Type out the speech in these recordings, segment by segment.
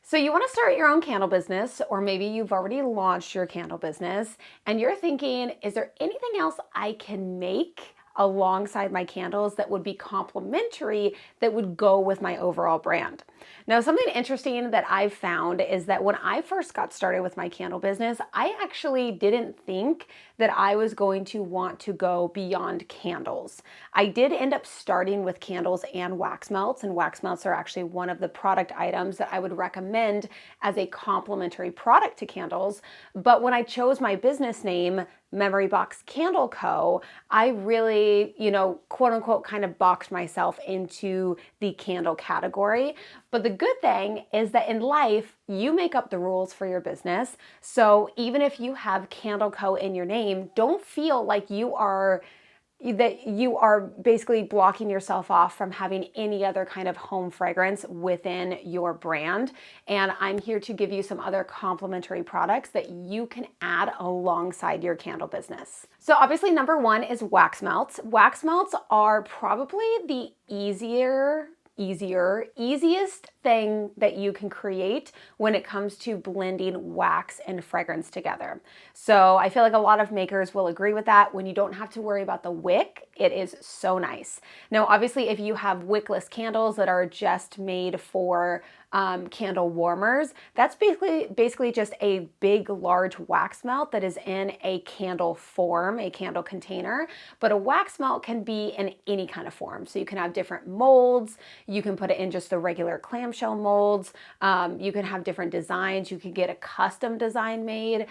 So you want to start your own candle business, or maybe you've already launched your candle business and you're thinking, is there anything else I can make alongside my candles that would be complementary that would go with my overall brand? Now, something interesting that I've found is that when I first got started with my candle business, I actually didn't think that I was going to want to go beyond candles. I did end up starting with candles and wax melts, and wax melts are actually one of the product items that I would recommend as a complementary product to candles. But when I chose my business name, Memory Box Candle Co., I really, quote unquote, kind of boxed myself into the candle category. But the good thing is that in life, you make up the rules for your business. So even if you have Candle Co. in your name, don't feel like you are basically blocking yourself off from having any other kind of home fragrance within your brand. And I'm here to give you some other complementary products that you can add alongside your candle business. So obviously, number one is wax melts. Wax melts are probably the easiest thing that you can create when it comes to blending wax and fragrance together. So I feel like a lot of makers will agree with that. When you don't have to worry about the wick, it is so nice. Now, obviously, if you have wickless candles that are just made for candle warmers, that's basically just a big, large wax melt that is in a candle form, a candle container. But a wax melt can be in any kind of form. So you can have different molds. You can put it in just the regular clamshell molds. You can have different designs. You can get a custom design made.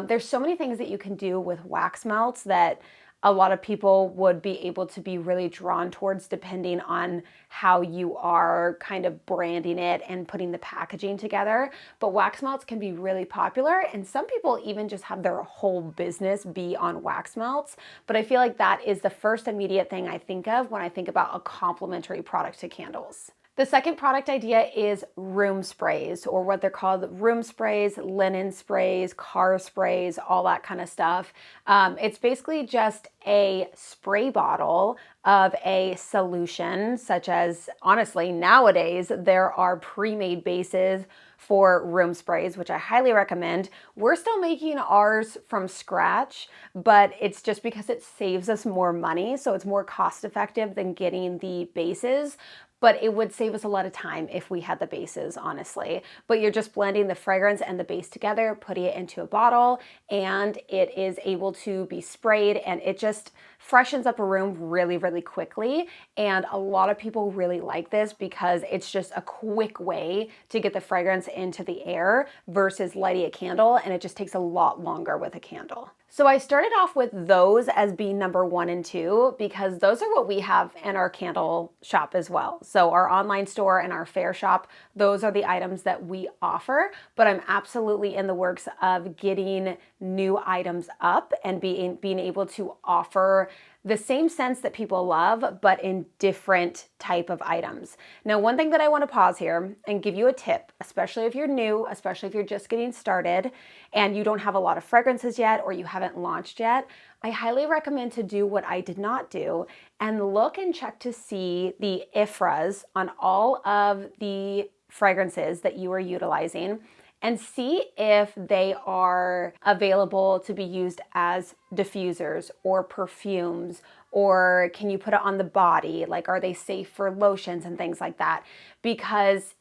There's so many things that you can do with wax melts that a lot of people would be able to be really drawn towards depending on how you are kind of branding it and putting the packaging together. But wax melts can be really popular, and some people even just have their whole business be on wax melts. But I feel like that is the first immediate thing I think of when I think about a complementary product to candles. The second product idea is room sprays, or what they're called room sprays, linen sprays, car sprays, all that kind of stuff. It's basically just a spray bottle of a solution, such as, honestly, nowadays there are pre-made bases for room sprays, which I highly recommend. We're still making ours from scratch, but it's just because it saves us more money. So it's more cost effective than getting the bases. But it would save us a lot of time if we had the bases, honestly. But you're just blending the fragrance and the base together, putting it into a bottle, and it is able to be sprayed, and it just freshens up a room really, really quickly. And a lot of people really like this because it's just a quick way to get the fragrance into the air versus lighting a candle, and it just takes a lot longer with a candle. So I started off with those as being number 1 and 2 because those are what we have in our candle shop as well. So our online store and our fair shop, those are the items that we offer, but I'm absolutely in the works of getting new items up and being able to offer the same scents that people love, but in different type of items. Now, one thing that I want to pause here and give you a tip, especially if you're new, especially if you're just getting started and you don't have a lot of fragrances yet or you haven't launched yet, I highly recommend to do what I did not do and look and check to see the IFRAs on all of the fragrances that you are utilizing and see if they are available to be used as diffusers or perfumes, or can you put it on the body? Like, are they safe for lotions and things like that? Because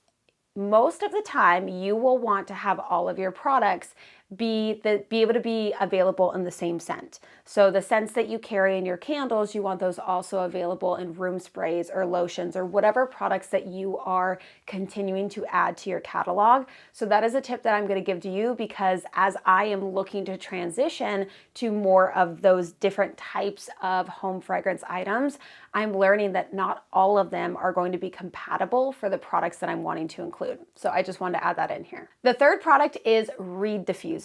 most of the time you will want to have all of your products be able to be available in the same scent. So the scents that you carry in your candles, you want those also available in room sprays or lotions or whatever products that you are continuing to add to your catalog. So that is a tip that I'm going to give to you, because as I am looking to transition to more of those different types of home fragrance items, I'm learning that not all of them are going to be compatible for the products that I'm wanting to include. So I just wanted to add that in here. The third product is reed diffusers.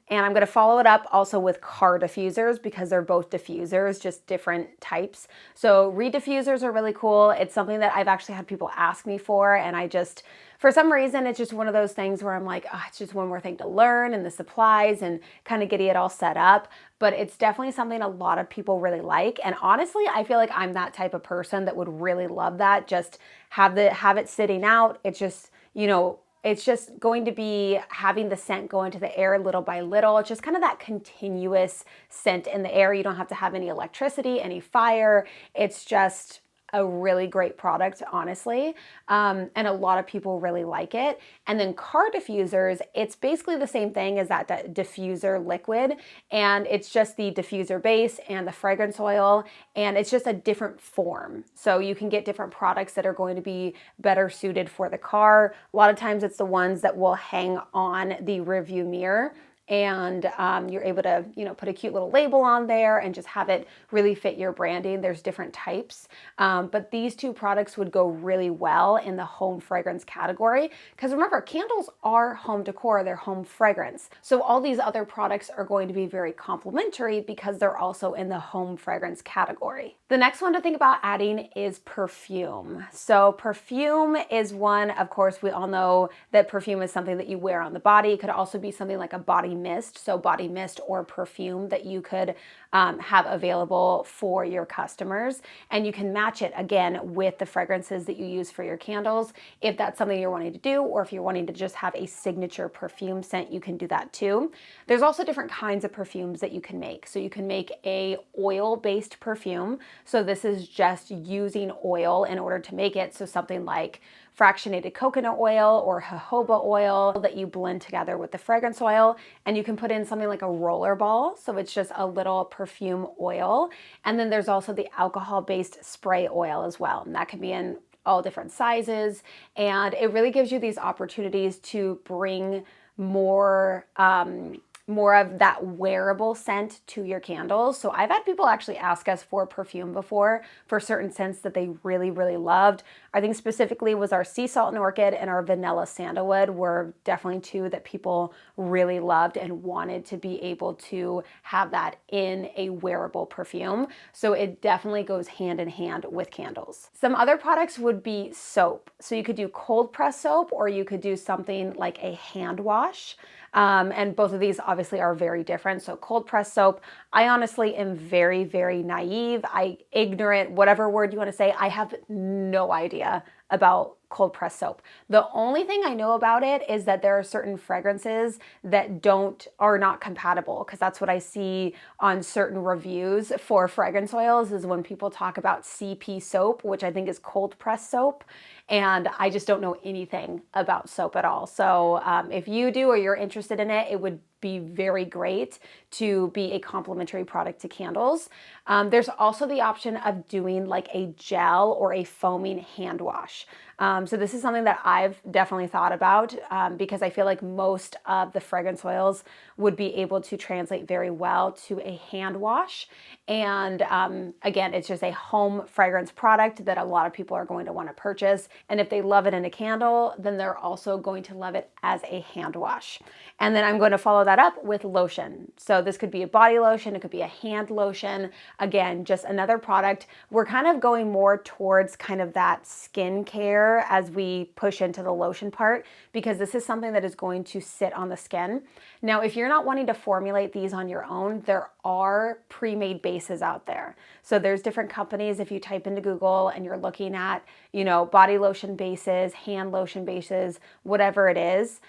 And I'm going to follow it up also with car diffusers because they're both diffusers, just different types. So reed diffusers are really cool. It's something that I've actually had people ask me for, and I just, for some reason, it's just one of those things where I'm like, oh, it's just one more thing to learn and the supplies and kind of getting it all set up. But it's definitely something a lot of people really like. And honestly, I feel like I'm that type of person that would really love that. Just have it sitting out. It's just, it's just going to be having the scent go into the air little by little. It's just kind of that continuous scent in the air. You don't have to have any electricity, any fire. It's just a really great product, honestly. And a lot of people really like it. And then car diffusers, it's basically the same thing as that diffuser liquid. And it's just the diffuser base and the fragrance oil. And it's just a different form. So you can get different products that are going to be better suited for the car. A lot of times it's the ones that will hang on the rearview mirror. And you're able to, put a cute little label on there and just have it really fit your branding. There's different types, but these two products would go really well in the home fragrance category. Because remember, candles are home decor, they're home fragrance. So all these other products are going to be very complementary because they're also in the home fragrance category. The next one to think about adding is perfume. So perfume is one, of course, we all know that perfume is something that you wear on the body. It could also be something like a body mist, so body mist or perfume that you could have available for your customers. And you can match it again with the fragrances that you use for your candles. If that's something you're wanting to do, or if you're wanting to just have a signature perfume scent, you can do that too. There's also different kinds of perfumes that you can make. So you can make a oil-based perfume. So this is just using oil in order to make it. So something like fractionated coconut oil or jojoba oil that you blend together with the fragrance oil, and you can put in something like a roller ball, so it's just a little perfume oil. And then there's also the alcohol-based spray oil as well, and that can be in all different sizes, and it really gives you these opportunities to bring more of that wearable scent to your candles. So I've had people actually ask us for perfume before for certain scents that they really, really loved. I think specifically was our sea salt and orchid and our vanilla sandalwood were definitely two that people really loved and wanted to be able to have that in a wearable perfume. So it definitely goes hand in hand with candles. Some other products would be soap. So you could do cold press soap, or you could do something like a hand wash. And both of these obviously are very different. So cold press soap, I honestly am very, very naive. Ignorant, whatever word you want to say. I have no idea about cold press soap. The only thing I know about it is that there are certain fragrances that are not compatible, because that's what I see on certain reviews for fragrance oils is when people talk about CP soap, which I think is cold press soap. And I just don't know anything about soap at all. So if you do or you're interested in it, it would be very great to be a complementary product to candles. There's also the option of doing like a gel or a foaming hand wash. So this is something that I've definitely thought about because I feel like most of the fragrance oils would be able to translate very well to a hand wash. And again, it's just a home fragrance product that a lot of people are going to want to purchase. And if they love it in a candle, then they're also going to love it as a hand wash. And then I'm going to follow that up with lotion. So this could be a body lotion, it could be a hand lotion. Again, just another product. We're kind of going more towards kind of that skin care as we push into the lotion part, because this is something that is going to sit on the skin. Now, if you're not wanting to formulate these on your own, there are pre-made bases out there. So there's different companies. If you type into Google and you're looking at, body lotion bases, hand lotion bases, whatever it is,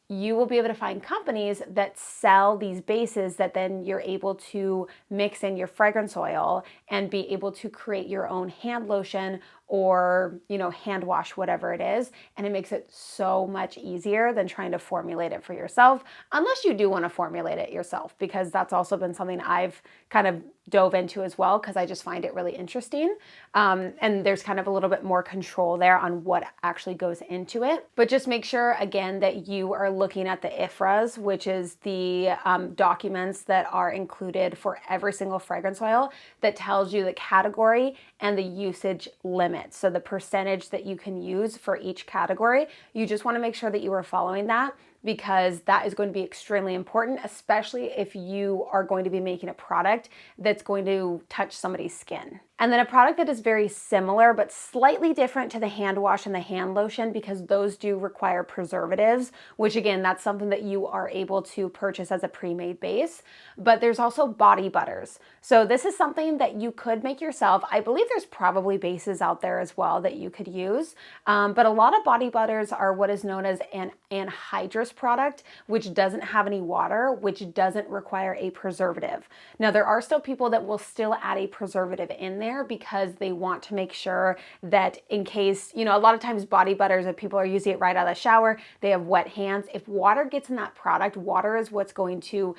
you will be able to find companies that sell these bases that then you're able to mix in your fragrance oil and be able to create your own hand lotion or, hand wash, whatever it is. And it makes it so much easier than trying to formulate it for yourself, unless you do want to formulate it yourself, because that's also been something I've kind of dove into as well, because I just find it really interesting. And there's kind of a little bit more control there on what actually goes into it. But just make sure, again, that you are looking at the IFRAs, which is the documents that are included for every single fragrance oil that tells you the category and the usage limit. So the percentage that you can use for each category, you just want to make sure that you are following that, because that is going to be extremely important, especially if you are going to be making a product that's going to touch somebody's skin. And then a product that is very similar but slightly different to the hand wash and the hand lotion, because those do require preservatives, which again, that's something that you are able to purchase as a pre-made base. But there's also body butters. So this is something that you could make yourself. I believe there's probably bases out there as well that you could use. But a lot of body butters are what is known as an anhydrous product, which doesn't have any water, which doesn't require a preservative. Now, there are still people that will still add a preservative in there because they want to make sure that in case, a lot of times body butters, if people are using it right out of the shower, they have wet hands. If water gets in that product, water is what's going to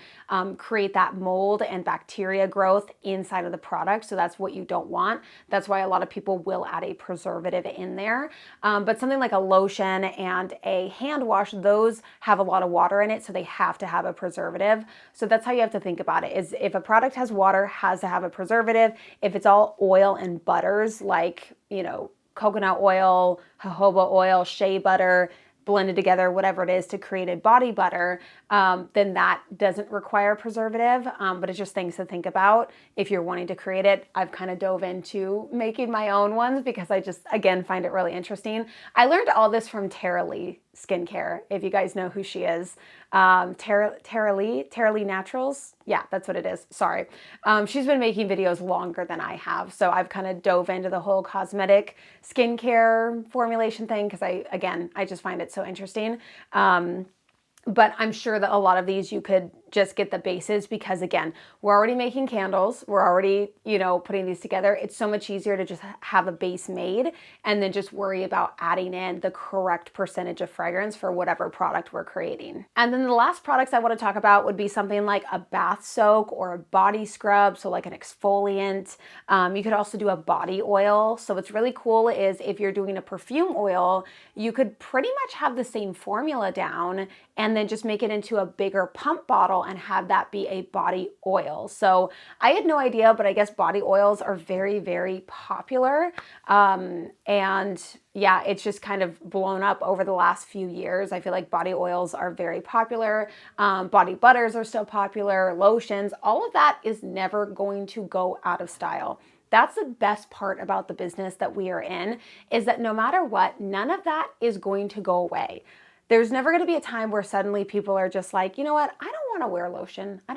create that mold and bacteria growth inside of the product. So that's what you don't want. That's why a lot of people will add a preservative in there. But something like a lotion and a hand wash, those have a lot of water in it, so they have to have a preservative. So that's how you have to think about it, is if a product has water, has to have a preservative. If it's all oil and butters, like, coconut oil, jojoba oil, shea butter, blended together, whatever it is to create a body butter, then that doesn't require preservative. But it's just things to think about if you're wanting to create it. I've kind of dove into making my own ones because I just, again, find it really interesting. I learned all this from Tara Lee Skincare, if you guys know who she is. Tara Lee Naturals. Yeah, that's what it is. Sorry. She's been making videos longer than I have. So I've kind of dove into the whole cosmetic skincare formulation thing because I just find it so interesting. But I'm sure that a lot of these you could just get the bases because, again, we're already making candles. We're already, putting these together. It's so much easier to just have a base made and then just worry about adding in the correct percentage of fragrance for whatever product we're creating. And then the last products I want to talk about would be something like a bath soak or a body scrub, so like an exfoliant. You could also do a body oil. So what's really cool is if you're doing a perfume oil, you could pretty much have the same formula down and then just make it into a bigger pump bottle and have that be a body oil. So I had no idea, but I guess body oils are very, very popular. And yeah, it's just kind of blown up over the last few years. I feel like body oils are very popular. Body butters are still popular, lotions, all of that is never going to go out of style. That's the best part about the business that we are in, is that no matter what, none of that is going to go away. There's never going to be a time where suddenly people are just like, you know what? I don't want to wear lotion. I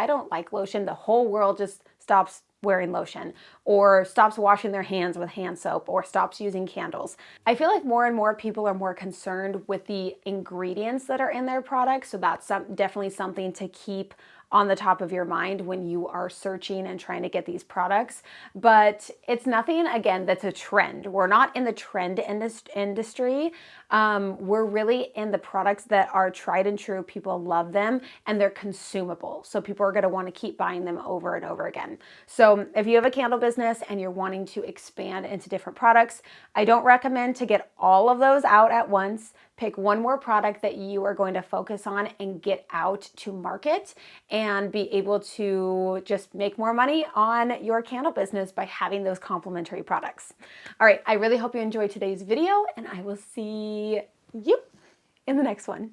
don't like lotion. The whole world just stops wearing lotion or stops washing their hands with hand soap or stops using candles. I feel like more and more people are more concerned with the ingredients that are in their products. So that's definitely something to keep on the top of your mind when you are searching and trying to get these products. But it's nothing, again, that's a trend. We're not in the trend industry. We're really in the products that are tried and true. People love them and they're consumable. So people are going to want to keep buying them over and over again. So if you have a candle business and you're wanting to expand into different products, I don't recommend to get all of those out at once. Pick one more product that you are going to focus on and get out to market and be able to just make more money on your candle business by having those complementary products. All right, I really hope you enjoyed today's video and I will see you in the next one.